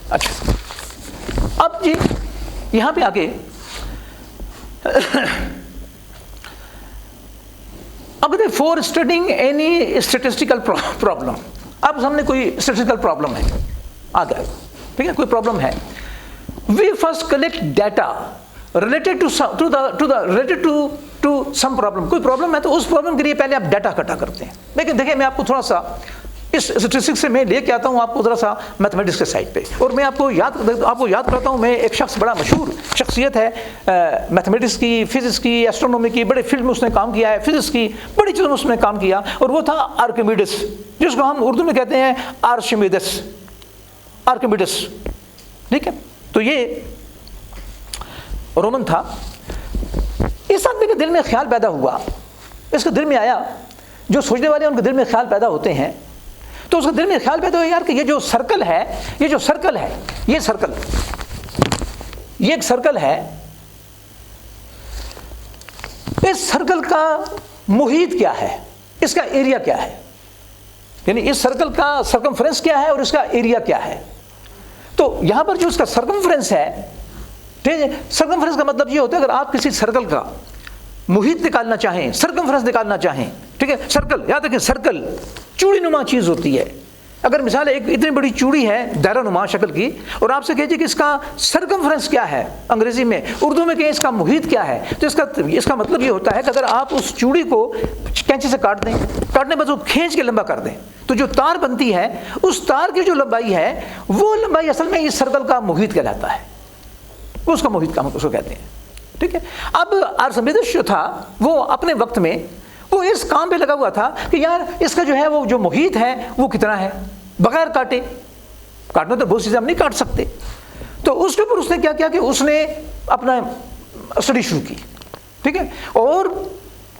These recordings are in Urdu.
اچھا اب جی یہاں پہ آگے اب for studying any statistical problem. اب ہم نے کوئی اسٹیٹسٹیکل پرابلم ہے آ گیا, ٹھیک ہے, کوئی پرابلم ہے. We first collect data related to some problem. کوئی پرابلم ہے تو اس پرابلم کے لیے پہلے آپ ڈیٹا اکٹھا کرتے ہیں. لیکن دیکھیں میں آپ کو تھوڑا سا اس اسٹیٹسٹکس سے میں لے کے آتا ہوں آپ کو ذرا سا میتھمیٹکس کے سائڈ پہ, اور میں آپ کو یاد کراتا ہوں. میں ایک شخص بڑا مشہور شخصیت ہے میتھمیٹکس کی, فزکس کی, ایسٹرونومی کی, بڑے فیلڈ میں اس نے کام کیا ہے, فزکس کی بڑی چیزوں میں اس نے کام کیا, اور وہ تھا آرکیمیڈس, جس کو ہم اردو میں کہتے ہیں آرشمیدس. آرکیمیڈس, ٹھیک ہے. تو یہ رومن تھا. اس آدمی کے دل میں خیال پیدا ہوا, اس کے دل میں آیا, جو سوچنے والے ان کے دل میں خیال پیدا ہوتے ہیں, تو اس کے دل میں خیال پیدا ہوا یار کہ یہ جو سرکل ہے, یہ ایک سرکل ہے, اس سرکل کا محیط کیا ہے, اس کا ایریا کیا ہے, یعنی اس سرکل کا سرکمفرنس کیا ہے اور اس کا ایریا کیا ہے. تو یہاں پر جو اس کا سرکمفرنس ہے, ٹھیک ہے, سرکمفرنس کا مطلب یہ ہوتا ہے اگر آپ کسی سرکل کا محیط نکالنا چاہیں, سرکمفرنس نکالنا چاہیں, ٹھیک ہے, سرکل یاد رکھیں, سرکل چوڑی نما چیز ہوتی ہے. اگر مثال ایک اتنی بڑی چوڑی ہے دائرہ نما شکل کی, اور آپ سے کہیے کہ اس کا سرکمفرنس کیا ہے, انگریزی میں, اردو میں کہیں اس کا محیط کیا ہے, تو اس کا مطلب یہ ہوتا ہے کہ اگر آپ اس چوڑی کو کینچی سے کاٹ دیں, کاٹنے بعد وہ کھینچ کے لمبا کر دیں, تو جو تار بنتی ہے اس تار کی جو لمبائی ہے وہ لمبائی اصل میں اس سرکل کا محیط کہلاتا ہے, اس کا محیط کا اس کو کہتے ہیں, ٹھیک ہے. اب آرشمیدس جو تھا وہ اپنے وقت میں وہ اس کام پہ لگا ہوا تھا کہ یار اس کا جو ہے وہ جو محیط ہے وہ کتنا ہے, بغیر کاٹے, کاٹنا تو بہت چیزیں ہم نہیں کاٹ سکتے. تو اس کے اوپر اس نے کیا کیا کہ اس نے اپنا اسٹڈی شروع کی, ٹھیک ہے. اور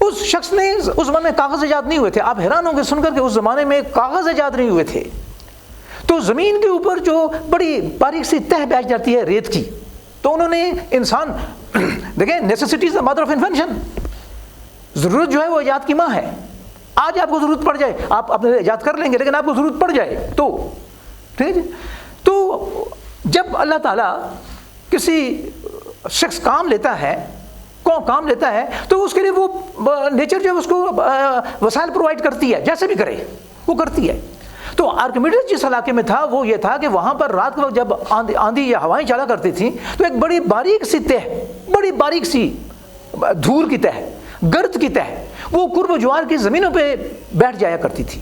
اس شخص نے, اس زمانے میں کاغذ ایجاد نہیں ہوئے تھے, آپ حیران ہوں گے سن کر کہ اس زمانے میں کاغذ ایجاد نہیں ہوئے تھے. تو زمین کے اوپر جو بڑی باریک سی تہ بیٹھ جاتی ہے ریت کی, تو انہوں نے انسان دیکھیں necessity is the mother of invention, ضرورت جو ہے وہ ایجاد کی ماں ہے. آج آپ کو ضرورت پڑ جائے آپ اپنے ایجاد کر لیں گے, لیکن آپ کو ضرورت پڑ جائے تو ٹھیک ہے. تو جب اللہ تعالیٰ کسی شخص کام لیتا ہے تو اس کے لیے وہ نیچر جو ہے اس کو وسائل پرووائڈ کرتی ہے, جیسے بھی کرے وہ کرتی ہے. تو آرکیمیڈس جس علاقے میں تھا وہ یہ تھا کہ وہاں پر رات کو جب آندھی یا ہوائیں چلا کرتی تھیں تو ایک بڑی باریک سی دھول کی تہ, گرد کی تہ, وہ قرب و جوار کی زمینوں پہ بیٹھ جایا کرتی تھی.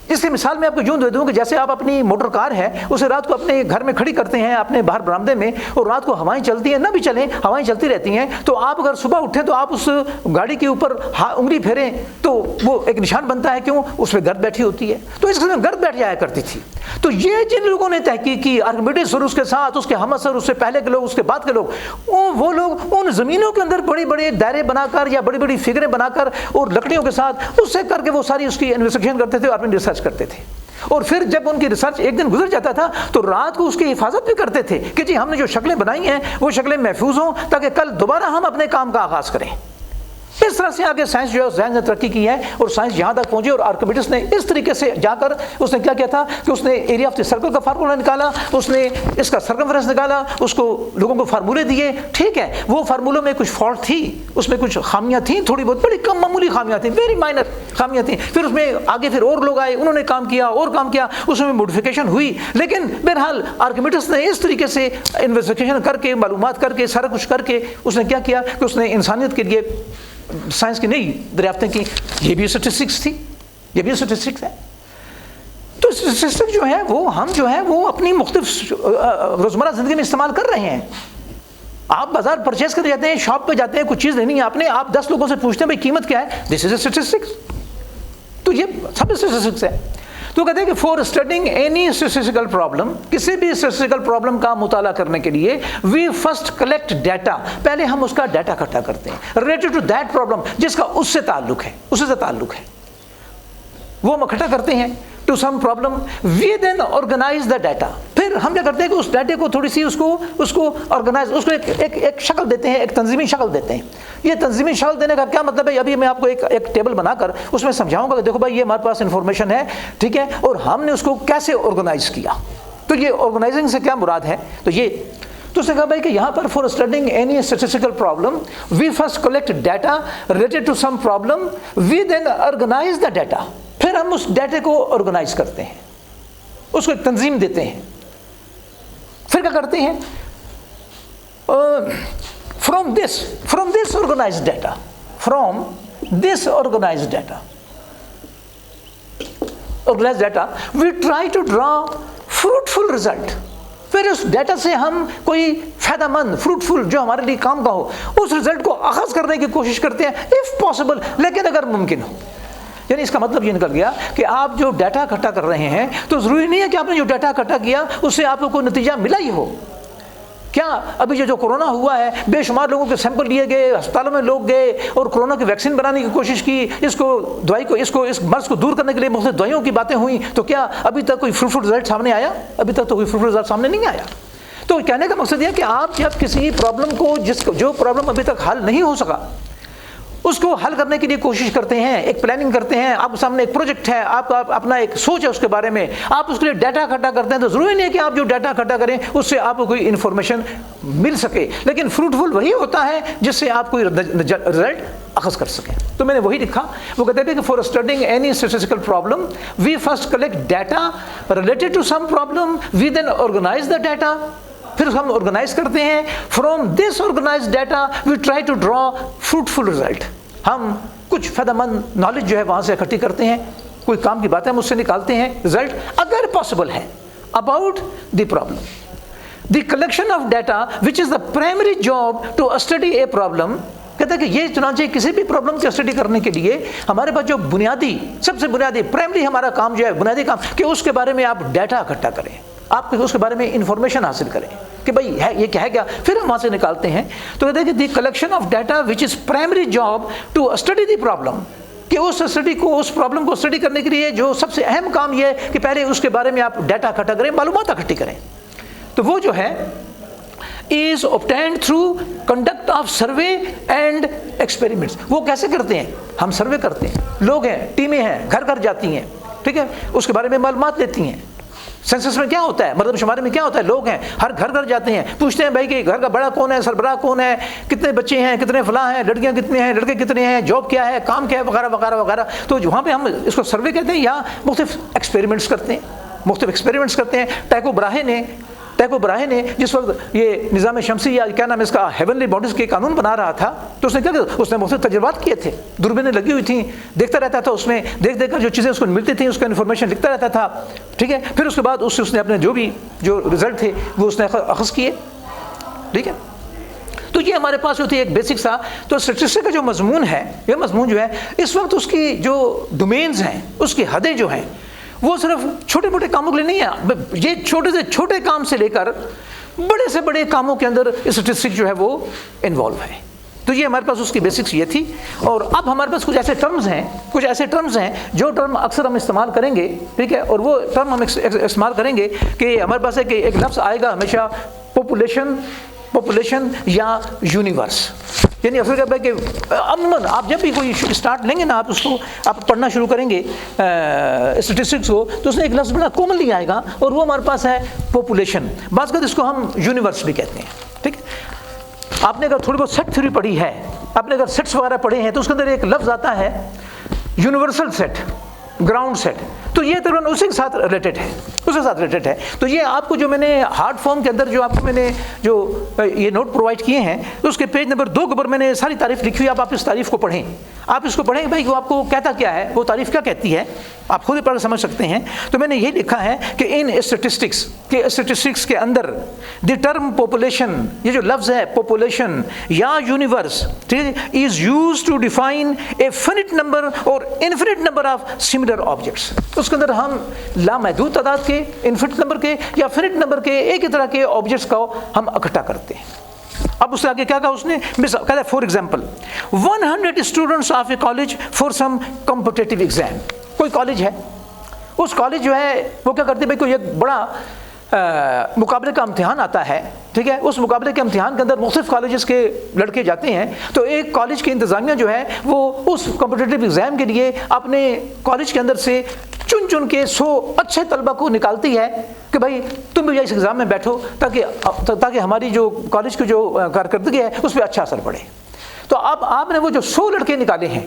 اس کی مثال میں آپ کو یوں دے دوں کہ جیسے آپ اپنی موٹر کار ہے اسے رات کو اپنے گھر میں کھڑی کرتے ہیں اپنے باہر برآمدے میں, اور رات کو ہوائیں چلتی ہیں, نہ بھی چلیں ہوائیں چلتی رہتی ہیں, تو آپ اگر صبح اٹھیں تو آپ اس گاڑی کے اوپر انگلی پھیریں تو وہ ایک نشان بنتا ہے, کیوں, اس میں گرد بیٹھی ہوتی ہے. تو اس میں گرد بیٹھ جایا کرتی تھی. تو یہ جن لوگوں نے تحقیق کی, آرکیمیڈس اور اس کے ساتھ اس کے ہم اثر, اس سے پہلے کے لوگ, اس کے بعد کے لوگ, وہ لوگ ان زمینوں کے اندر بڑے بڑے دائرے بنا کر یا بڑی بڑی فگریں بنا کر اور لکڑیوں کے ساتھ اس سے کر کے وہ ساری اس کی انویسٹیگیشن کرتے تھے اور اپنی ریسرچ کرتے تھے. اور پھر جب ان کی ریسرچ ایک دن گزر جاتا تھا تو رات کو اس کی حفاظت بھی کرتے تھے کہ جی ہم نے جو شکلیں بنائی ہیں وہ شکلیں محفوظ ہوں تاکہ کل دوبارہ ہم اپنے کام کا آغاز کریں. اس طرح سے آگے سائنس جو ہے سائنس نے ترقی کی ہے اور سائنس یہاں تک پہنچی. اور آرکیمیڈس نے اس طریقے سے جا کر اس نے کیا کیا تھا کہ اس نے ایریا آف دی سرکل کا فارمولہ نکالا, اس نے اس کا سرکمفرنس نکالا, اس کو لوگوں کو فارمولے دیے. ٹھیک ہے, وہ فارمولوں میں کچھ فالٹ تھی, اس میں کچھ خامیاں تھیں, تھوڑی بہت بڑی کم معمولی خامیاں تھیں, ویری مائنر خامیاں تھیں. پھر اس میں آگے پھر اور لوگ آئے, انہوں نے کام کیا اور کام کیا, اس میں موڈیفیکیشن ہوئی. لیکن بہرحال آرکیمیڈس نے اس طریقے سے انویسٹیگیشن کر کے, معلومات کر کے, سارا کچھ کر کے اس نے کیا کیا کہ اس نے انسانیت کے لیے سائنس کی نئی دریافتیں کی. یہ بھی اسٹیٹسٹکس تھی, یہ بھی اسٹیٹسٹکس ہے. تو اسٹیٹسٹکس جو ہے وہ ہم جو ہے وہ اپنی مختلف روزمرہ زندگی میں استعمال کر رہے ہیں. آپ بازار پرچیز کرنے جاتے ہیں, شاپ پہ جاتے ہیں, کچھ چیز لینی ہے آپ نے, آپ 10 لوگوں سے پوچھتے ہیں بھائی قیمت کیا ہے, دس از اے اسٹیٹسٹکس. تو یہ سب اسٹیٹسٹکس ہے. تو کہتے ہیں کہ for studying any statistical problem, کسی بھی اسٹیٹسٹیکل پرابلم کا مطالعہ کرنے کے لیے وی فرسٹ کلیکٹ ڈیٹا, پہلے ہم اس کا ڈیٹا اکٹھا کرتے ہیں ریلیٹڈ ٹو دیٹ پرابلم, جس کا اس سے تعلق ہے, وہ ہم اکٹھا کرتے ہیں. to some problem, we then organize the data. پھر ہم کیا کرتے ہیں کہ اس ڈیٹا کو تھوڑی سی اس کو آرگنائز، اس کو ایک شکل دیتے ہیں، ایک تنظیمی شکل دیتے ہیں. یہ تنظیمی شکل دینے کا کیا مطلب ہے؟ ابھی میں آپ کو ایک ٹیبل بنا کر اس میں سمجھاؤں گا کہ دیکھو بھائی یہ ہمارے پاس انفارمیشن ہے، ٹھیک ہے، اور ہم نے اس کو کیسے آرگنائز کیا. تو یہ آرگنائزنگ سے کیا مراد ہے؟ تو اس نے کہا بھائی کہ یہاں پر for studying any statistical problem we first collect data related to some problem, we then organise the data. پھر ہم اس ڈیٹا کو آرگنائز کرتے ہیں، اس کو ایک تنظیم دیتے ہیں. پھر کیا کرتے ہیں؟ From this organized data we try to draw fruitful result. پھر اس ڈیٹا سے ہم کوئی فائدہ مند فروٹفل جو ہمارے لیے کام کا ہو اس رزلٹ کو اخذ کرنے کی کوشش کرتے ہیں اف پاسبل، لیکن اگر ممکن ہو. یعنی اس کا مطلب یہ نکل گیا کہ آپ جو ڈیٹا اکٹھا کر رہے ہیں تو ضروری نہیں ہے کہ آپ نے جو ڈیٹا اکٹھا کیا اس سے آپ کو کوئی نتیجہ ملا ہی ہو. کیا ابھی جو کرونا ہوا ہے بے شمار لوگوں کے سیمپل لیے گئے، ہسپتالوں میں لوگ گئے اور کرونا کی ویکسین بنانے کی کوشش کی، اس مرض کو دور کرنے کے لیے مختلف دوائیوں کی باتیں ہوئیں، تو کیا ابھی تک کوئی فروٹفل رزلٹ سامنے آیا؟ ابھی تک تو کوئی فروٹفل رزلٹ سامنے نہیں آیا. تو کہنے کا مقصد یہ کہ آپ جب کسی پرابلم کو جو پرابلم ابھی تک حل نہیں ہو سکا اس کو حل کرنے کے لیے کوشش کرتے ہیں، ایک پلاننگ کرتے ہیں، آپ کے سامنے ایک پروجیکٹ ہے، آپ کا اپنا ایک سوچ ہے اس کے بارے میں، آپ اس کے لیے ڈیٹا اکٹھا کرتے ہیں. تو ضروری نہیں ہے کہ آپ جو ڈیٹا اکٹھا کریں اس سے آپ کو کوئی انفارمیشن مل سکے، لیکن فروٹفل وہی ہوتا ہے جس سے آپ کوئی رزلٹ اخذ کر سکیں. تو میں نے وہی لکھا. وہ کہتے ہیں کہ for studying any statistical problem we first collect data related to some problem, we then organise the data. پھر ہم آرگنائز کرتے ہیں. From this organize data we try to draw fruitful result. ہم کچھ فائدہ مند نالج جو ہے وہاں سے اکٹھی کرتے ہیں، کوئی کام کی باتیں ہم اس سے نکالتے ہیں رزلٹ اگر پاسبل ہے about the problem. The collection of data which is the primary job to study a problem. کہتا ہے کہ یہ چنانچہ کسی بھی پرابلم کی اسٹڈی کرنے کے لیے ہمارے پاس جو سب سے بنیادی پرائمری ہمارا کام جو ہے، بنیادی کام کہ اس کے بارے میں آپ ڈیٹا اکٹھا کریں، آپ اس کے بارے میں انفارمیشن حاصل کریں کہ بھئی ہے یہ کیا ہے کیا، پھر ہم وہاں سے نکالتے ہیں. تو کہتے ہیں کہ the collection of data which is primary job to study the problem, کہ اس پرابلم کو اسٹڈی کرنے کے لیے جو سب سے اہم کام یہ ہے کہ پہلے اس کے بارے میں آپ ڈیٹا اکٹھا کریں، معلومات اکٹھی کریں. تو وہ جو ہے is obtained through conduct of survey and experiments. وہ کیسے کرتے ہیں؟ ہم سروے کرتے ہیں، لوگ ہیں، ٹیمیں ہیں، گھر گھر جاتی ہیں، ٹھیک ہے، اس کے بارے میں معلومات لیتی ہیں. سینسس میں کیا ہوتا ہے، مردم شماری میں کیا ہوتا ہے، لوگ ہیں، ہر گھر گھر جاتے ہیں، پوچھتے ہیں بھائی کہ گھر کا بڑا کون ہے، سربراہ کون ہے، کتنے بچے ہیں، کتنے فلاں ہیں، لڑکیاں کتنے ہیں، لڑکے کتنے ہیں، جاب کیا ہے، کام کیا ہے، وغیرہ وغیرہ وغیرہ. تو وہاں پہ ہم اس کو سروے کہتے ہیں یا مختلف ایکسپیریمنٹس کرتے ہیں. ٹائکو براہے نے جس وقت یہ نظام شمسی یا کیا نام اس کا ہیونلی باڈیز کے قانون بنا رہا تھا تو اس نے کیا کیا، اس نے مختلف تجربات کیے تھے، دوربینیں لگی ہوئی تھیں، دیکھتا رہتا تھا، اس میں دیکھ کر جو چیزیں اس کو ملتی تھیں اس کا انفارمیشن لکھتا رہتا تھا، ٹھیک ہے. پھر اس کے بعد اس نے اپنے جو رزلٹ تھے وہ اس نے اخذ کیے، ٹھیک ہے. تو یہ ہمارے پاس ہوتی ہے ایک بیسک سا. تو اسٹیٹسٹکس کا جو مضمون ہے، یہ مضمون جو ہے اس وقت اس کی جو ڈومینز ہیں، اس کی حدیں جو ہیں وہ صرف چھوٹے موٹے کاموں کے لیے نہیں ہے. یہ چھوٹے سے چھوٹے کام سے لے کر بڑے سے بڑے کاموں کے اندر اسٹیٹسٹکس جو ہے وہ انوالو ہے. تو یہ ہمارے پاس اس کی بیسکس یہ تھی. اور اب ہمارے پاس کچھ ایسے ٹرمز ہیں جو ٹرم اکثر ہم استعمال کریں گے، ٹھیک ہے. اور وہ ٹرم ہم استعمال کریں گے کہ ہمارے پاس ایک لفظ آئے گا ہمیشہ، پاپولیشن یا یونیورس. یعنی اصل کیا ہے کہ عموماً آپ جب بھی کوئی اسٹارٹ لیں گے نا، آپ پڑھنا شروع کریں گے اسٹیٹسٹکس کو، تو اس میں ایک لفظ بڑا کامنلی آئے گا اور وہ ہمارے پاس ہے پاپولیشن. بعض اوقات اس کو ہم یونیورس بھی کہتے ہیں، ٹھیک ہے. آپ نے اگر تھوڑی بہت سیٹ تھیوری پڑھی ہے، آپ نے اگر سیٹس وغیرہ پڑھے ہیں تو اس کے اندر ایک لفظ آتا ہے یونیورسل سیٹ، گراؤنڈ سیٹ. تو یہ تقریباً اسی کے ساتھ ریلیٹڈ ہے. تو یہ آپ کو جو میں نے ہارڈ فارم کے اندر جو آپ کو میں نے جو یہ نوٹ پرووائڈ کیے ہیں، اس کے پیج نمبر 2 کے اوپر میں نے ساری تعریف لکھی ہوئی. آپ اس تعریف کو پڑھیں، آپ اس کو پڑھیں بھائی وہ آپ کو کہتا کیا ہے، وہ تعریف کیا کہتی ہے، آپ خود ہی پڑھ سمجھ سکتے ہیں. تو میں نے یہ لکھا ہے کہ ان اسٹیٹسٹکس کے اندر دی ٹرم پاپولیشن، یہ جو لفظ ہے پاپولیشن یا universe, is used to define a finite number اور infinite number of similar objects. اس کے اندر ہم لامحدود تعداد کے، انفینٹ نمبر کے یا فنٹ نمبر کے ایک ہی طرح کے آبجیکٹس کو ہم اکٹھا کرتے ہیں. اب اس سے آگے کیا کہا اس نے، کہتا ہے for example 100 students of a college for some competitive exam. کوئی کالج ہے، اس کالج جو ہے وہ کیا کرتی ہے بھائی، کوئی ایک بڑا مقابلے کا امتحان آتا ہے، ٹھیک ہے، اس مقابلے کے امتحان کے اندر مختلف کالجز کے لڑکے جاتے ہیں، تو ایک کالج کی انتظامیہ جو ہے وہ اس کمپٹیٹیو ایگزام کے لیے اپنے کالج کے اندر سے چن کے 100 اچھے طلبہ کو نکالتی ہے کہ بھائی تم بھی اس ایگزام میں بیٹھو تاکہ ہماری جو کالج کی جو کارکردگی ہے اس پہ اچھا اثر پڑے۔ تو اب آپ نے وہ جو 100 لڑکے نکالے ہیں،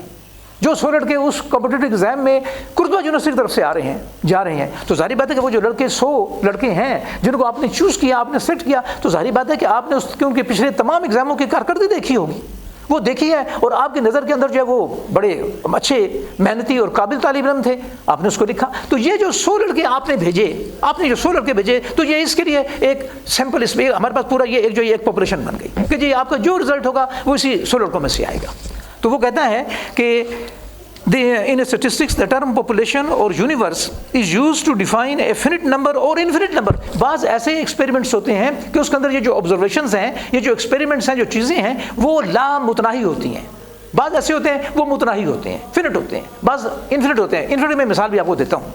جو 100 لڑکے اس کمپٹیٹیو ایگزام میں قرطبہ یونیورسٹی کی طرف سے جا رہے ہیں، تو ظاہری بات ہے کہ وہ جو لڑکے 100 لڑکے ہیں جن کو آپ نے چوز کیا، آپ نے سلیکٹ کیا، تو ظاہری بات ہے کہ آپ نے ان کے پچھلے تمام ایگزاموں کی کارکردگی دیکھی ہوگی، وہ دیکھی ہے، اور آپ کی نظر کے اندر جو ہے وہ بڑے اچھے محنتی اور قابل طالب علم تھے، آپ نے اس کو لکھا۔ تو یہ جو 100 لڑکے آپ نے جو 100 لڑکے بھیجے، تو یہ اس کے لیے ایک سیمپل، اس میں ہمارے پاس پورا یہ ایک پاپولیشن بن گئی کہ جی آپ کا جو رزلٹ ہوگا وہ اسی 100 لڑکوں میں سے آئے گا۔ تو وہ کہتا ہے کہ in statistics the term population or universe is used to define a finite number or infinite number۔ بعض ایسے ایکسپیریمنٹس ہوتے ہیں کہ اس کے اندر یہ جو آبزرویشنز ہیں، یہ جو ایکسپیریمنٹس ہیں، جو چیزیں ہیں، وہ لا متناہی ہوتی ہیں۔ بعض ایسے ہوتے ہیں وہ متناہی ہوتے ہیں، فنٹ ہوتے ہیں، بعض انفینٹ ہوتے ہیں۔ انفینٹ میں مثال بھی آپ کو دیتا ہوں۔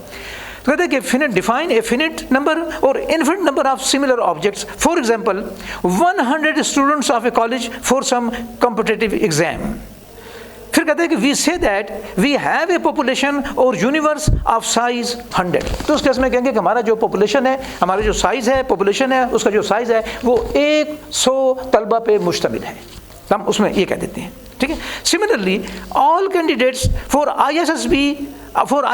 تو کہتے ہیں کہ finite define a finite number or infinite number of similar objects. For example, 100 students of a college for some competitive exam۔ پھر کہتے ہیں کہ we say that we have a population or universe of size 100۔ تو اس کیس میں کہیں گے کہ ہمارا جو پاپولیشن ہے، ہمارا جو سائز ہے، پاپولیشن ہے، اس کا جو سائز ہے وہ 100 طلبہ پہ مشتمل ہے، ہم اس میں یہ کہہ دیتے ہیں، ٹھیک ہے۔ Similarly all candidates for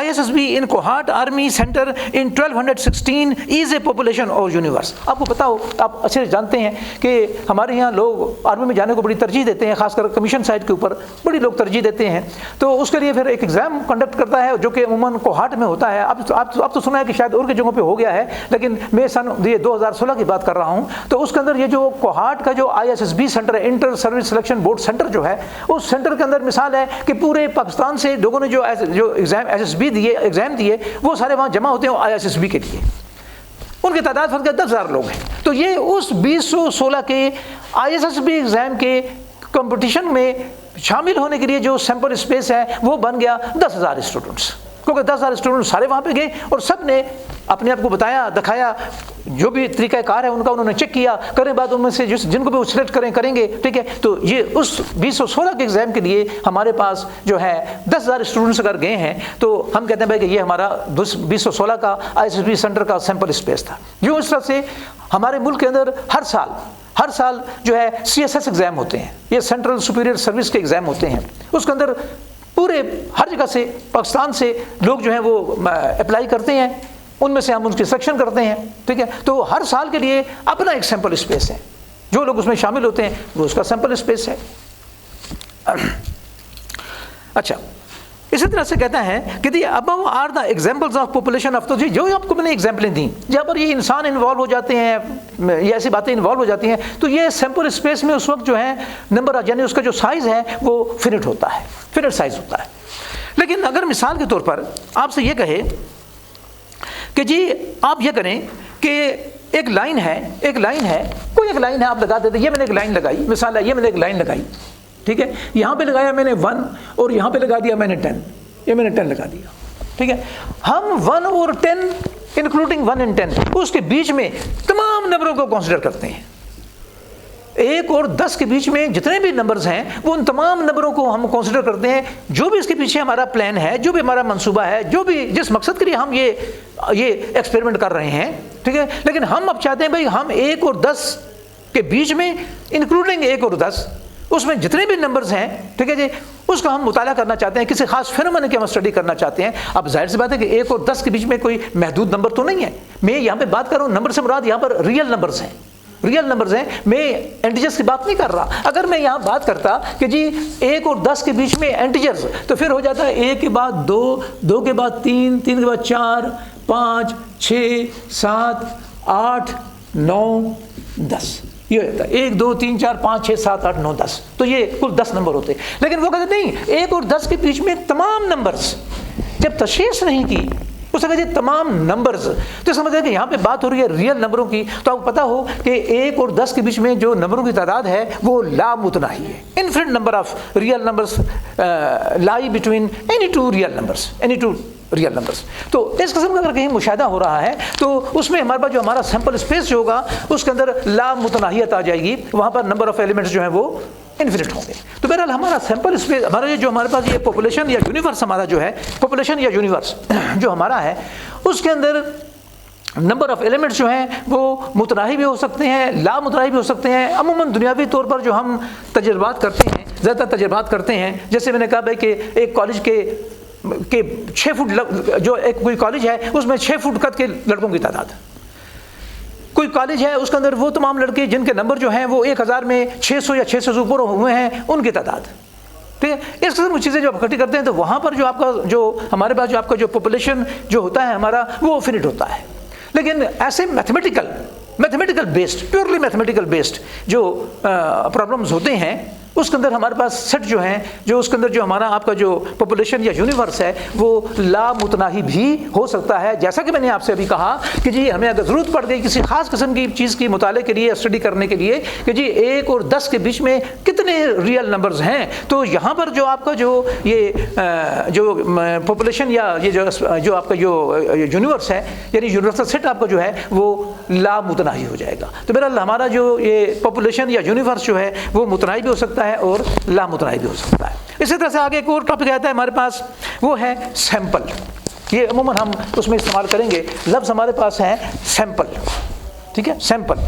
ISSB in Kohat Army Center in 1216 is a population or universe۔ آپ کو پتا ہو، آپ اچھے جانتے ہیں کہ ہمارے یہاں لوگ آرمی میں جانے کو بڑی ترجیح دیتے ہیں، خاص کر کمیشن سائٹ کے اوپر بڑی لوگ ترجیح دیتے ہیں، تو اس کے لیے پھر ایک ایگزام کنڈکٹ کرتا ہے جو کہ عموماً کوہاٹ میں ہوتا ہے۔ اب تو سنا ہے کہ شاید اور کی جگہوں پہ ہو گیا ہے، لیکن میں سن 2016 کی بات کر رہا ہوں۔ تو اس کے اندر یہ جو کوہاٹ کا جو ISSB سینٹر ہے، inter service selection board centre جو ہے، اس سینٹر کے اندر مثال ہے کہ پورے پاکستان سے لوگوں نے جو ایگزام دیے وہ سارے وہاں جمع ہوتے ہیں ISSB کے لیے، ان کی تعداد فرض 10,000 لوگ ہیں۔ تو یہ اس 2016 کے ISSB ایگزام کے کمپٹیشن میں شامل ہونے کے لیے جو سیمپل اسپیس ہے وہ بن گیا 10,000 اسٹوڈنٹس، کیونکہ 10,000 اسٹوڈنٹس سارے وہاں پہ گئے اور سب نے اپنے آپ کو بتایا، دکھایا، جو بھی طریقہ کار ہے ان کا انہوں نے چیک کیا، کرنے بعد ان میں سے جن کو بھی وہ سلیکٹ کریں گے، ٹھیک ہے۔ تو یہ اس 2016 کے ایگزام کے لیے ہمارے پاس جو ہے 10,000 اسٹوڈنٹس اگر گئے ہیں تو ہم کہتے ہیں بھائی کہ یہ ہمارا 2016 کا ISSB سینٹر کا سیمپل اسپیس تھا۔ جو اس طرح سے ہمارے ملک کے اندر ہر سال جو ہے CSS ایگزام ہوتے ہیں، یہ سینٹرل سپیریئر سروس کے ایگزام ہوتے ہیں، اس کے اندر پورے ہر جگہ سے پاکستان سے لوگ جو ہیں وہ اپلائی کرتے ہیں، ان میں سے ہم ان کی سلیکشن کرتے ہیں، ٹھیک ہے۔ تو ہر سال کے لیے اپنا ایک سیمپل اسپیس ہے، جو لوگ اس میں شامل ہوتے ہیں وہ اس کا سیمپل اسپیس ہے۔ اچھا، اسی طرح سے کہتا ہے کہ the above are the examples of population of, تو جو آپ کو میں نے ایگزامپلیں دیں جہاں پر یہ انسان انوالو ہو جاتے ہیں، یہ ایسی باتیں انوالو ہو جاتی ہیں، تو یہ سیمپل اسپیس میں اس وقت جو ہے نمبر یعنی اس کا جو سائز ہے وہ فنٹ ہوتا ہے، فنٹ سائز ہوتا ہے۔ لیکن اگر مثال کے طور پر آپ سے یہ کہے کہ جی آپ یہ کریں کہ ایک لائن ہے، کوئی ایک لائن ہے، آپ لگا دیتے، یہ میں نے ایک لائن لگائی، مثال ہے یہ میں نے ایک لائن لگائی، ٹھیک ہے، یہاں پہ لگایا میں نے 1 اور یہاں پہ لگا دیا میں نے 10، یہ میں نے 10 لگا دیا، ٹھیک ہے۔ ہم 1 اور 10 انکلوڈنگ 1 and 10 اس کے بیچ میں تمام نمبروں کو کنسیڈر کرتے ہیں، 1 اور 10 کے بیچ میں جتنے بھی نمبرز ہیں وہ ان تمام نمبروں کو ہم کنسیڈر کرتے ہیں، جو بھی اس کے پیچھے ہمارا پلان ہے، جو بھی ہمارا منصوبہ ہے، جو بھی جس مقصد کے لیے ہم یہ ایکسپیریمنٹ کر رہے ہیں، ٹھیک ہے۔ لیکن ہم اب چاہتے ہیں بھائی ہم 1 اور 10 کے بیچ میں انکلوڈنگ 1 اور 10 اس میں جتنے بھی نمبرز ہیں، ٹھیک ہے جی، اس کا ہم مطالعہ کرنا چاہتے ہیں، کسی خاص فینومین کی ہم اسٹڈی کرنا چاہتے ہیں۔ اب ظاہر سی بات ہے کہ 1 اور 10 کے بیچ میں کوئی محدود نمبر تو نہیں ہے، میں یہاں پہ بات کر رہا ہوں نمبر سے مراد یہاں پر ریئل نمبرز ہیں، ریئل نمبرز ہیں، میں انٹیجرز کی بات نہیں کر رہا۔ اگر میں یہاں بات کرتا کہ جی 1 اور 10 کے بیچ میں انٹیجرز، تو پھر ہو جاتا ہے 1 کے بعد 2، 2 کے بعد 3، 3 کے بعد 4، 5، 6، 7، 8، 9، 10، یہ ہوتا ہے 1، 2، 3، 4، 5، 6، 7، 8، 9، 10، تو یہ کل 10 نمبر ہوتے ہیں۔ لیکن وہ کہتے نہیں، 1 اور 10 کے بیچ میں تمام نمبرز جب تشخیص نہیں کی، اس سے کہتے تمام نمبرز، تو اس کا مطلب ہے کہ یہاں پہ بات ہو رہی ہے ریئل نمبروں کی۔ تو آپ کو پتا ہو کہ 1 اور 10 کے بیچ میں جو نمبروں کی تعداد ہے وہ لامتناہی ہے، infinite number of real numbers لائی between any two real numbers, any two real numbers. تو اس قسم کا اگر کہیں مشاہدہ ہو رہا ہے تو اس میں ہمارے پاس جو ہمارا سیمپل اسپیس جو ہوگا اس کے اندر لا متناہیت آ جائے گی, وہاں پر نمبر آف ایلیمنٹس جو ہیں وہ انفینٹ ہوں گے. تو بہرحال ہمارا سیمپل اسپیس, ہمارا جو ہمارے پاس یہ پاپولیشن یا یونیورس ہمارا جو ہے, پاپولیشن یا یونیورس جو ہمارا ہے, اس کے اندر نمبر آف ایلیمنٹس جو ہیں وہ متناہی بھی ہو سکتے ہیں, لا متناہی بھی ہو سکتے ہیں. عموماً دنیاوی طور پر جو ہم تجربات کرتے ہیں, زیادہ تر تجربات کرتے ہیں, جیسے میں نے کہا بھائی کہ ایک کالج کے 6 فٹ جو ایک کوئی کالج ہے اس میں 6 فٹ قد کے لڑکوں کی تعداد, کوئی کالج ہے اس کے اندر وہ تمام لڑکے جن کے نمبر جو ہیں وہ 1000 میں 600 یا 600 سے اوپر ہوئے ہیں ان کی تعداد. ٹھیک ہے, اس قسم کی چیزیں جو آپ اکٹھی کرتے ہیں تو وہاں پر جو آپ کا جو ہمارے پاس جو آپ کا جو پاپولیشن جو ہوتا ہے ہمارا وہ فینٹ ہوتا ہے. لیکن ایسے mathematical based, purely mathematical based جو پرابلمز ہوتے ہیں اس کے اندر ہمارے پاس سیٹ جو ہیں, جو اس کے اندر جو ہمارا آپ کا جو پاپولیشن یا یونیورس ہے وہ لا متناہی بھی ہو سکتا ہے. جیسا کہ میں نے آپ سے ابھی کہا کہ جی ہمیں اگر ضرورت پڑ گئی کسی خاص قسم کی چیز کی مطالعے کے لیے, اسٹڈی کرنے کے لیے کہ جی 1 اور 10 کے بیچ میں کتنے ریئل نمبرز ہیں, تو یہاں پر جو آپ کا جو یہ جو پاپولیشن یا یہ جو آپ کا جو یونیورس ہے یعنی یونیورسل سیٹ آپ کا جو ہے وہ لا متناہی ہو جائے گا. تو بہرحال ہمارا جو یہ پاپولیشن یا یونیورس جو ہے وہ متناہی بھی ہو سکتا ہے اور لا متناہی بھی ہو سکتا ہے. اسی طرح سے آگے ایک اور ٹاپک آتا ہے ہمارے پاس, وہ ہے سیمپل. یہ عموماً ہم اس میں استعمال کریں گے لفظ ہمارے پاس ہے سیمپل. ٹھیک ہے, سیمپل.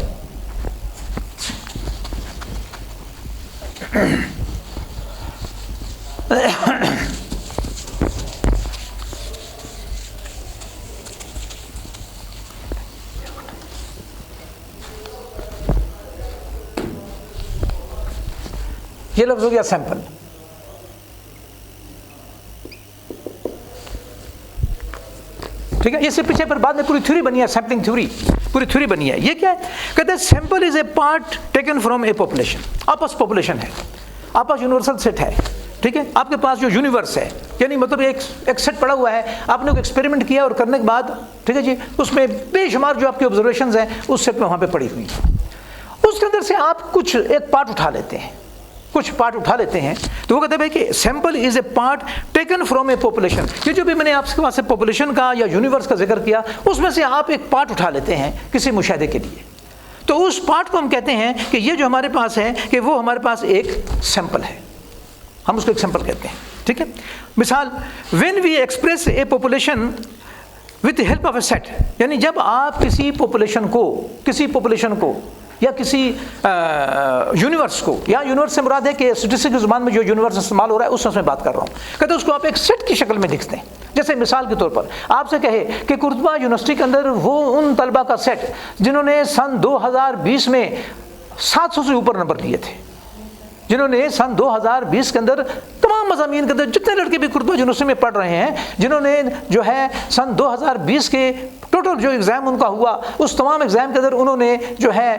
یہ لفظ ہو گیا سیمپل. ٹھیک ہے, اس سے پیچھے پر بعد میں پوری تھیوری بنی ہے, سیمپلنگ تھیوری, پوری تھیوری بنی ہے. یہ کیا ہے, کہتے ہیں sample is a part taken from a population. آپس پاپولیشن ہے, آپس یونیورسل سیٹ ہے. ٹھیک ہے, آپ کے پاس جو یونیورس ہے یعنی مطلب ایک سیٹ پڑا ہوا ہے, آپ نے ایک ایکسپیریمنٹ کیا اور کرنے کے بعد ٹھیک ہے جی اس میں بے شمار جو آپ کے آبزرویشنز ہیں اس سیٹ میں وہاں پہ پڑی ہوئی ہیں. اس کے اندر سے آپ کچھ ایک پارٹ اٹھا لیتے ہیں, کچھ پارٹ اٹھا لیتے ہیں. تو وہ کہتے ہیں کہ sample is a part taken from a population. یہ جو بھی میں نے آپ کے پاس پاپولیشن کا یا یونیورس کا ذکر کیا اس میں سے آپ ایک پارٹ اٹھا لیتے ہیں کسی مشاہدے کے لیے, تو اس پارٹ کو ہم کہتے ہیں کہ یہ جو ہمارے پاس ہے کہ وہ ہمارے پاس ایک سیمپل ہے, ہم اس کو ایک سیمپل کہتے ہیں. ٹھیک ہے, مثال when we express a population with help of a set, یعنی جب آپ کسی پاپولیشن کو یا کسی یونیورس کو, یا یونیورس سے مراد ہے کہ اسٹیٹسٹک کی زبان میں جو یونیورس استعمال ہو رہا ہے اس میں بات کر رہا ہوں, کہتے ہیں اس کو آپ ایک سیٹ کی شکل میں لکھتے ہیں. جیسے مثال کے طور پر آپ سے کہے کہ قرطبہ یونیورسٹی کے اندر وہ ان طلبہ کا سیٹ جنہوں نے سن 2020 میں 700 سے اوپر نمبر لیے تھے, جنہوں نے سن 2020 کے اندر تمام مضامین کے اندر جتنے لڑکے بھی قرطبہ یونیورسٹی میں پڑھ رہے ہیں, جنہوں نے جو ہے سن 2020 کے ٹوٹل جو ایگزام ان کا ہوا اس تمام ایگزام کے اندر انہوں نے جو ہے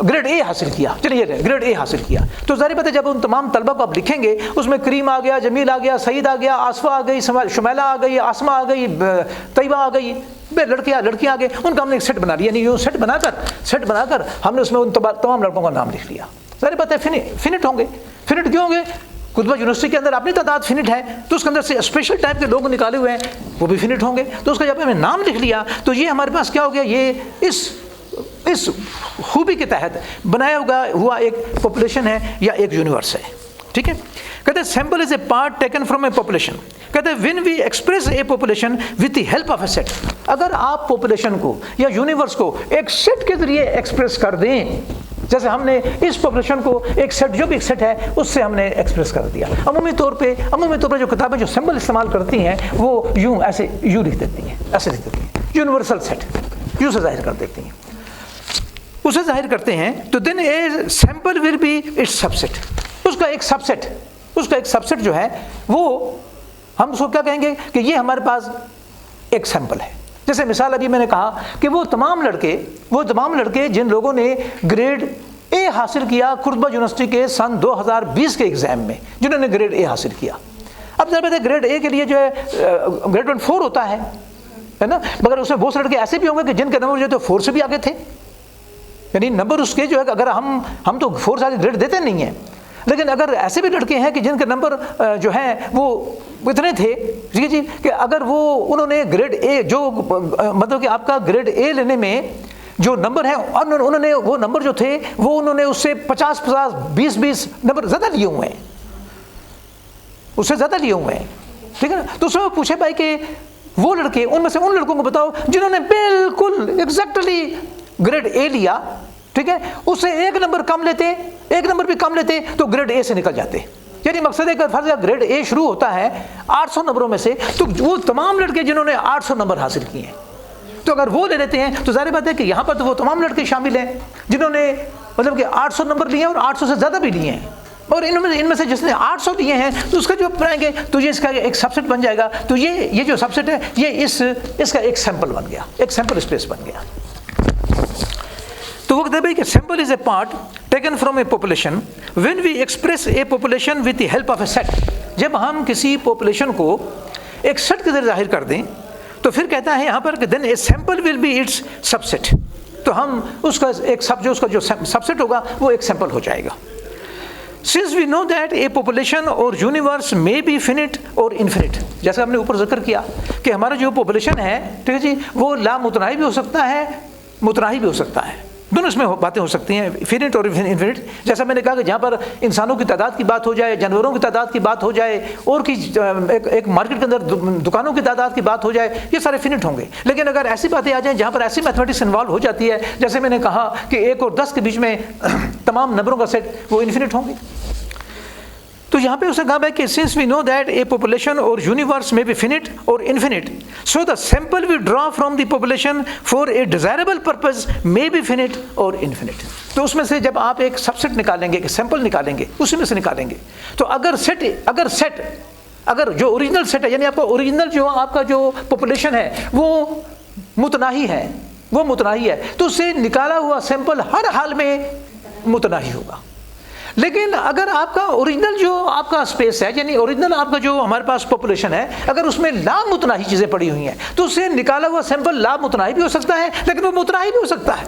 گریڈ اے حاصل کیا. چلیے گریڈ اے حاصل کیا, تو ظاہر بات ہے جب ان تمام طلبہ کو آپ لکھیں گے اس میں کریم آ گیا, جمیل آ گیا, سعید آ گیا, آصفہ آ گئی, شمیلہ آ گئی, آسمہ آ گئی, طیبہ آ گئی, لڑکیاں آ گئی, ان کا ہم نے ایک سیٹ بنا لیا. یعنی یہ سیٹ بنا کر ہم نے اس میں ان تمام لڑکوں کا نام لکھ لیا. ظاہر بات ہے فینٹ ہوں گے. فینٹ کیوں ہوں گے, قطبہ یونیورسٹی کے اندر اپنی تعداد فینٹ ہے تو اس کے اندر سے اسپیشل ٹائپ کے لوگ نکالے ہوئے ہیں وہ بھی فینٹ ہوں گے. تو اس کا جب ہم نے نام لکھ لیا تو یہ ہمارے پاس کیا ہو گیا, یہ اس خوبی کے تحت بنایا ہوا ایک پاپولیشن ہے یا ایک یونیورس ہے. ٹھیک ہے, کہتے ہیں sample is a part taken from a population. کہتے ہیں when we express a population with the help of a set. اگر آپ پاپولیشن کو یا یونیورس کو ایک سیٹ کے ذریعے ایکسپریس کر دیں, جیسے ہم نے اس پاپولیشن کو ایک سیٹ جو بھی ایک سیٹ ہے اس سے ہم نے ایکسپریس کر دیا. عمومی طور پہ جو کتابیں جو سمبل استعمال کرتی ہیں وہ یوں لکھ دیتی ہیں, ایسے لکھ دیتی ہیں, یونیورسل سیٹ یوں سے ظاہر کر دیتی ہیں, اسے ظاہر کرتے ہیں. تو then a sample will be its subset. اس کا ایک سب سیٹ جو ہے وہ ہم اس کو کیا کہیں گے کہ یہ ہمارے پاس ایک سیمپل ہے. جیسے مثال ابھی میں نے کہا کہ وہ تمام لڑکے جن لوگوں نے گریڈ اے حاصل کیا قرطبہ یونیورسٹی کے سن 2020 کے ایگزام میں, جنہوں نے گریڈ اے حاصل کیا. اب ضرورت ہے گریڈ اے کے لیے جو ہے گریڈ 4 ہوتا ہے نا, مگر اس میں بہت سے لڑکے ایسے بھی ہوں گے کہ جن کے نمبر جو ہے 4 سے بھی آگے تھے. یعنی نمبر اس کے جو ہے اگر ہم تو 4 سے آگے گریڈ دیتے نہیں ہیں, لیکن اگر ایسے بھی لڑکے ہیں کہ جن کے نمبر جو ہیں وہ اتنے تھے جی کہ اگر وہ انہوں نے گریڈ اے جو مطلب کہ آپ کا گریڈ اے لینے میں جو نمبر ہے انہوں نے وہ نمبر جو تھے وہ انہوں نے اس سے 50 نمبر زیادہ لیے ہوئے ہیں، اس سے زیادہ لیے ہوئے ہیں، ٹھیک ہے نا. تو اس میں پوچھے بھائی کہ وہ لڑکے ان میں سے ان لڑکوں کو بتاؤ جنہوں نے بالکل ایگزیکٹلی گریڈ اے لیا، ٹھیک ہے، اس سے ایک نمبر کم لیتے، ایک نمبر بھی کم لیتے تو گریڈ اے سے نکل جاتے. یعنی مقصد ہے کہ فرض گریڈ اے شروع ہوتا ہے 800 نمبروں میں سے، تو وہ تمام لڑکے جنہوں نے 800 نمبر حاصل کیے ہیں، تو اگر وہ لے لیتے ہیں تو ظاہر بات ہے کہ یہاں پر تو وہ تمام لڑکے شامل ہیں جنہوں نے مطلب کہ 800 نمبر لیے ہیں اور 800 سے زیادہ بھی لیے ہیں. اور ان میں سے جس نے 800 لیے ہیں تو اس کا جو پڑھائیں گے تو یہ اس کا ایک سب سیٹ بن جائے گا. تو یہ جو سب سیٹ ہے یہ اس کا ایک سیمپل بن گیا، ایک سیمپل اسپیس بن گیا. تو وہ کہتے ہیں کہ sample is a part taken from a population when we express a population with the help of a set. جب ہم کسی پاپولیشن کو ایک سیٹ کے ذریعے ظاہر کر دیں تو پھر کہتا ہے یہاں پر کہ then a sample will be its subset. تو ہم اس کا ایک اس کا جو سب سیٹ ہوگا وہ ایک سیمپل ہو جائے گا. Since we know that a population or universe may be finite or infinite، جیسے ہم نے اوپر ذکر کیا کہ ہمارا جو پاپولیشن ہے ٹھیک ہے جی وہ لامتناہی بھی ہو سکتا ہے، متناہی بھی ہو سکتا ہے، دونوں اس میں باتیں ہو سکتی ہیں، فینٹ اور انفینٹ. جیسا میں نے کہا کہ جہاں پر انسانوں کی تعداد کی بات ہو جائے، جانوروں کی تعداد کی بات ہو جائے، اور کی ایک مارکیٹ کے اندر دکانوں کی تعداد کی بات ہو جائے، یہ سارے فینٹ ہوں گے. لیکن اگر ایسی باتیں آ جائیں جہاں پر ایسی میتھمیٹکس انوالو ہو جاتی ہے، جیسے میں نے کہا کہ 1 اور 10 کے بیچ میں تمام نمبروں کا سیٹ، وہ انفینٹ ہوں گے. تو یہاں پہ اسے کہا ہے کہ since we know that a population or universe may be finite or infinite, so the sample we draw from the population for a desirable purpose may be finite or infinite. تو اس میں سے جب آپ ایک سب سیٹ نکالیں گے، ایک سیمپل نکالیں گے، اسی میں سے نکالیں گے. تو اگر جو اوریجنل سیٹ ہے، یعنی آپ کا اوریجنل جو آپ کا جو پاپولیشن ہے وہ متناہی ہے، تو اس سے نکالا ہوا سیمپل ہر حال میں متناہی ہوگا. لیکن اگر آپ کا اوریجنل جو آپ کا اسپیس ہے، یعنی اوریجنل آپ کا جو ہمارے پاس پاپولیشن ہے، اگر اس میں لامتناہی چیزیں پڑی ہوئی ہیں تو اس سے نکالا ہوا سیمپل لامتناہی بھی ہو سکتا ہے، لیکن وہ متناہی بھی ہو سکتا ہے،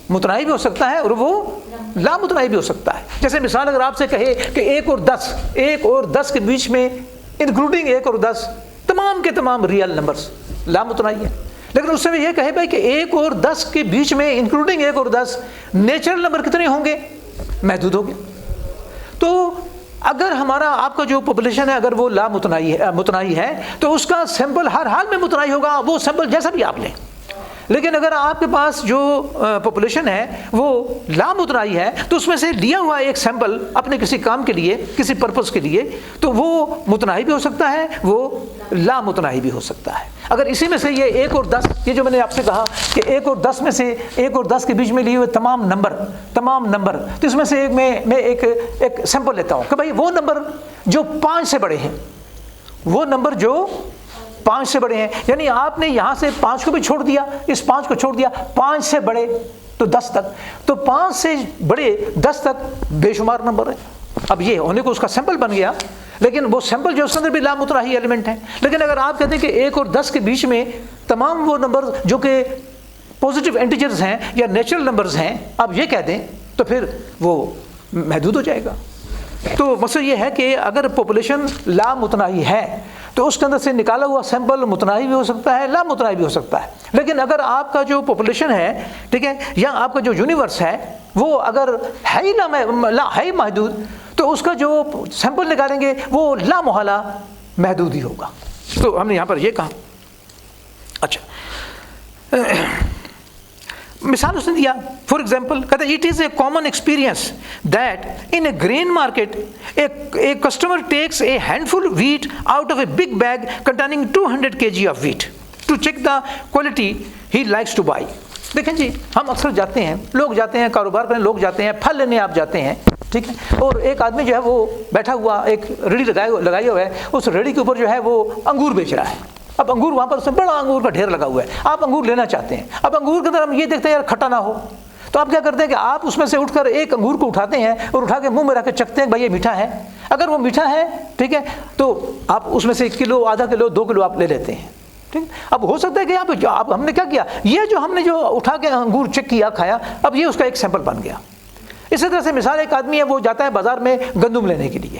متناہی بھی ہو سکتا ہے اور وہ لامتناہی بھی ہو سکتا ہے. جیسے مثال اگر آپ سے کہے کہ 1 اور 10 کے بیچ میں انکلوڈنگ 1 اور 10 تمام کے تمام ریئل نمبرز لامتناہی ہے. لیکن اس سے بھی یہ کہے بھائی کہ 1 اور 10 کے بیچ میں انکلوڈنگ 1 اور 10 نیچرل نمبر کتنے ہوں گے؟ محدود ہو گیا. تو اگر ہمارا آپ کا جو پاپولیشن ہے اگر وہ متناہی ہے تو اس کا سیمپل ہر حال میں متناہی ہوگا، وہ سیمپل جیسا بھی آپ لیں. لیکن اگر آپ کے پاس جو پاپولیشن ہے وہ لامتناہی ہے تو اس میں سے لیا ہوا ایک سیمپل اپنے کسی کام کے لیے، کسی پرپس کے لیے، تو وہ متناہی بھی ہو سکتا ہے، وہ لامتناہی بھی ہو سکتا ہے. اگر اسی میں سے یہ 1 اور 10، یہ جو میں نے آپ سے کہا کہ 1 اور 10 میں سے 1 اور 10 کے بیچ میں لیے ہوئے تمام نمبر، تو اس میں سے میں ایک سیمپل لیتا ہوں کہ بھائی وہ نمبر جو 5 سے بڑے ہیں، وہ نمبر جو 5 سے بڑے ہیں، یعنی آپ نے یہاں سے 5 کو بھی چھوڑ دیا، اس 5 کو چھوڑ دیا، 5 سے بڑے تو 10 تک، تو 5 سے بڑے 10 تک بے شمار نمبر ہے. اب یہ ہونے کو اس کا سیمپل بن گیا، لیکن وہ سیمپل جو اس کے اندر بھی لامتناہی ایلیمنٹ ہیں. لیکن اگر آپ کہتے ہیں کہ 1 اور 10 کے بیچ میں تمام وہ نمبر جو کہ پازیٹیو انٹیجرز ہیں یا نیچرل نمبرز ہیں آپ یہ کہہ دیں تو پھر وہ محدود ہو جائے گا. تو مسئلہ یہ ہے کہ اگر پاپولیشن لامتناہی ہے تو اس کے اندر سے نکالا ہوا سیمپل متناہی بھی ہو سکتا ہے، لامتناہی بھی ہو سکتا ہے. لیکن اگر آپ کا جو پاپولیشن ہے ٹھیک ہے یا آپ کا جو یونیورس ہے وہ اگر ہے ہی محدود تو اس کا جو سیمپل نکالیں گے وہ لامحالہ محدود ہی ہوگا. تو ہم نے یہاں پر یہ کہا. اچھا مثال اس نے دیا فار ایگزامپل کہتے it is a common experience that in a grain market a customer takes a handful wheat out of a big bag containing 200 kg of weight to check the quality he likes to buy. دیکھیں جی ہم اکثر جاتے ہیں، لوگ جاتے ہیں کاروبار کرنے، لوگ جاتے ہیں پھل لینے، آپ جاتے ہیں ٹھیک ہے، اور ایک آدمی جو ہے وہ بیٹھا ہوا ایک ریڑھی لگائی ہوا ہے، اس ریڑھی کے اوپر جو ہے وہ انگور بیچ رہا ہے. اب انگور وہاں پر اس میں بڑا انگور کا ڈھیر لگا ہوا ہے، آپ انگور لینا چاہتے ہیں. اب انگور کے اندر ہم یہ دیکھتے ہیں یار کھٹا نہ ہو، تو آپ کیا کرتے ہیں کہ آپ اس میں سے اٹھ کر ایک انگور کو اٹھاتے ہیں اور اٹھا کے منہ میں رکھ کے چکھتے ہیں بھائی یہ میٹھا ہے. اگر وہ میٹھا ہے ٹھیک ہے تو آپ اس میں سے 1 کلو، آدھا کلو، 2 کلو آپ لے لیتے ہیں. ٹھیک. اب ہو سکتا ہے کہ آپ ہم نے کیا کیا، یہ جو ہم نے جو اٹھا کے انگور چیک کیا کھایا، اب یہ اس کا ایک سیمپل بن گیا. اسی طرح سے مثال ایک آدمی ہے وہ جاتا ہے بازار میں گندم لینے کے لیے،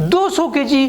200 kg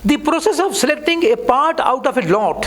The process of selecting a part out of a lot,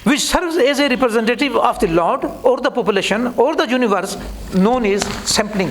which serves as a representative of the Lord or the population or the universe known as sampling।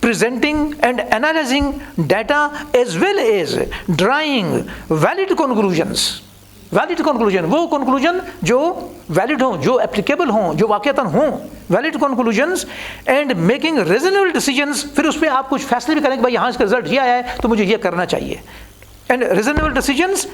presenting and analyzing data as well as drawing valid conclusions. Valid conclusion, وہ کنکلوژن جو ویلڈ ہوں، جو اپلیکیبل ہوں، جو واقعتاً ہوں، valid conclusions and making reasonable decisions. پھر اس پہ آپ کچھ فیصلے بھی کریں کہ بھائی یہاں اس کا رزلٹ یہ آیا ہے تو مجھے یہ کرنا چاہیے. And reasonable decisions